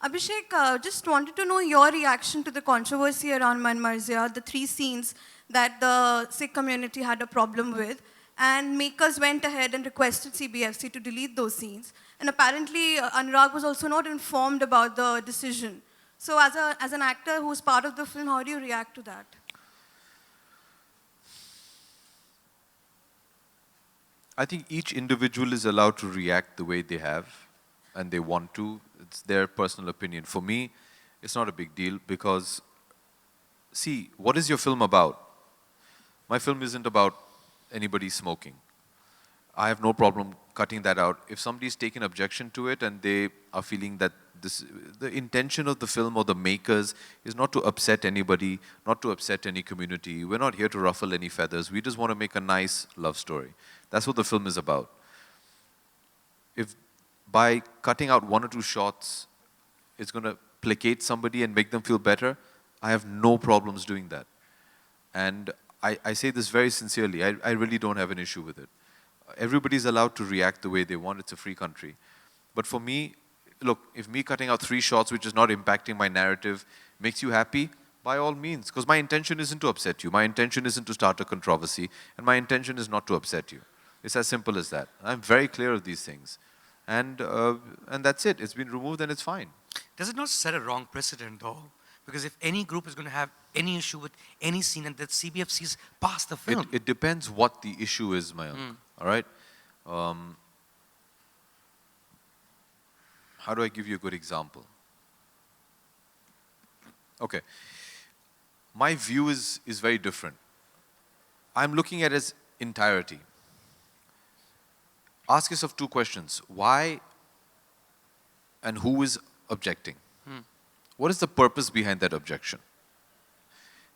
Abhishek, just wanted to know your reaction to the controversy around Manmarziyaan, the 3 scenes that the Sikh community had a problem with. And makers went ahead and requested CBFC to delete those scenes. And apparently, Anurag was also not informed about the decision. So as an actor who's part of the film, how do you react to that? I think each individual is allowed to react the way they have and they want to. It's their personal opinion. For me, it's not a big deal because, see, what is your film about? My film isn't about anybody smoking. I have no problem cutting that out. If somebody's taken objection to it and they are feeling that the intention of the film or the makers is not to upset anybody, not to upset any community. We're not here to ruffle any feathers. We just want to make a nice love story. That's what the film is about. If by cutting out 1 or 2 shots, it's going to placate somebody and make them feel better, I have no problems doing that. And I say this very sincerely. I really don't have an issue with it. Everybody's allowed to react the way they want. It's a free country. But for me, look, if me cutting out 3 shots, which is not impacting my narrative, makes you happy, by all means. Because my intention isn't to upset you. My intention isn't to start a controversy. And my intention is not to upset you. It's as simple as that. I'm very clear of these things. And that's it. It's been removed and it's fine. Does it not set a wrong precedent, though? Because if any group is going to have any issue with any scene and that CBFC's passed the film. It depends what the issue is, Mayank. All right? How do I give you a good example? Okay. My view is very different. I'm looking at it as entirety. Ask yourself 2 questions. Why and who is objecting? What is the purpose behind that objection?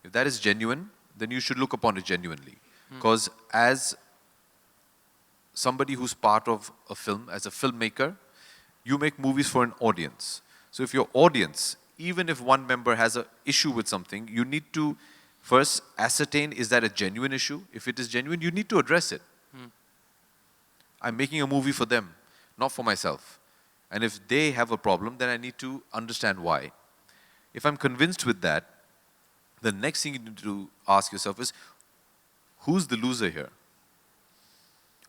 If that is genuine, then you should look upon it genuinely. Because as somebody who's part of a film, as a filmmaker, you make movies for an audience. So if your audience, even if one member has an issue with something, you need to first ascertain, is that a genuine issue? If it is genuine, you need to address it. I'm making a movie for them, not for myself. And if they have a problem, then I need to understand why. If I'm convinced with that, the next thing you need to ask yourself is, who's the loser here?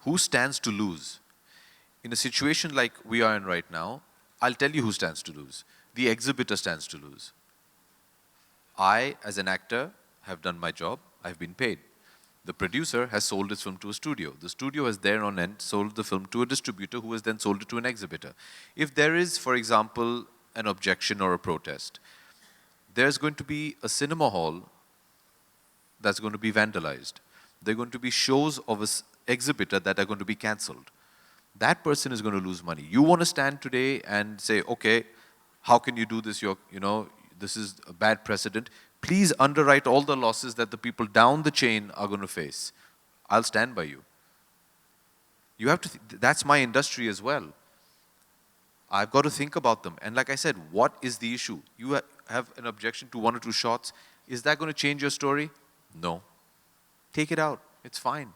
Who stands to lose? In a situation like we are in right now, I'll tell you who stands to lose. The exhibitor stands to lose. I, as an actor, have done my job. I've been paid. The producer has sold his film to a studio. The studio has there on end sold the film to a distributor who has then sold it to an exhibitor. If there is, for example, an objection or a protest, there's going to be a cinema hall that's going to be vandalized. There are going to be shows of an exhibitor that are going to be cancelled. That person is going to lose money. You want to stand today and say, okay, how can you do this? This is a bad precedent. Please underwrite all the losses that the people down the chain are going to face. I'll stand by you. You have to, that's my industry as well. I've got to think about them. And like I said, what is the issue? You have an objection to 1 or 2 shots. Is that going to change your story? No. Take it out. It's fine.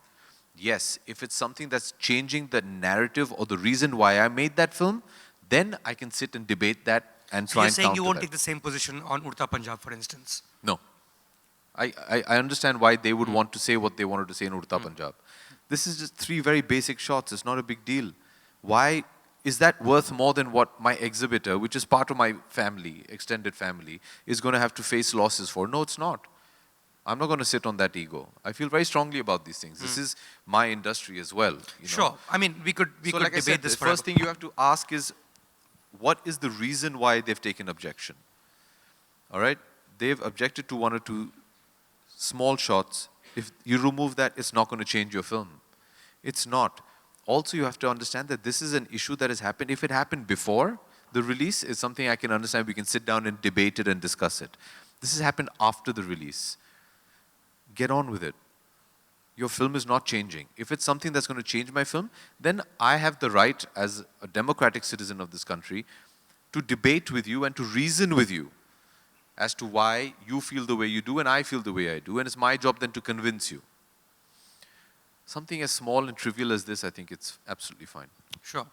Yes, if it's something that's changing the narrative or the reason why I made that film, then I can sit and debate that and try and counter that. You're saying you won't take the same position on Urta Punjab, for instance? No. I understand why they would want to say what they wanted to say in Urta Punjab. This is just 3 very basic shots. It's not a big deal. Why is that worth more than what my exhibitor, which is part of my family, extended family, is going to have to face losses for? No, it's not. I'm not going to sit on that ego. I feel very strongly about these things. This is my industry as well. Sure. I mean, we could like debate I said, this forever. The first thing you have to ask is, what is the reason why they've taken objection? All right? They've objected to 1 or 2 small shots. If you remove that, it's not going to change your film. It's not. Also, you have to understand that this is an issue that has happened. If it happened before the release, it's something I can understand. We can sit down and debate it and discuss it. This has happened after the release. Get on with it. Your film is not changing. If it's something that's going to change my film, then I have the right as a democratic citizen of this country to debate with you and to reason with you as to why you feel the way you do and I feel the way I do. And it's my job then to convince you. Something as small and trivial as this, I think it's absolutely fine. Sure.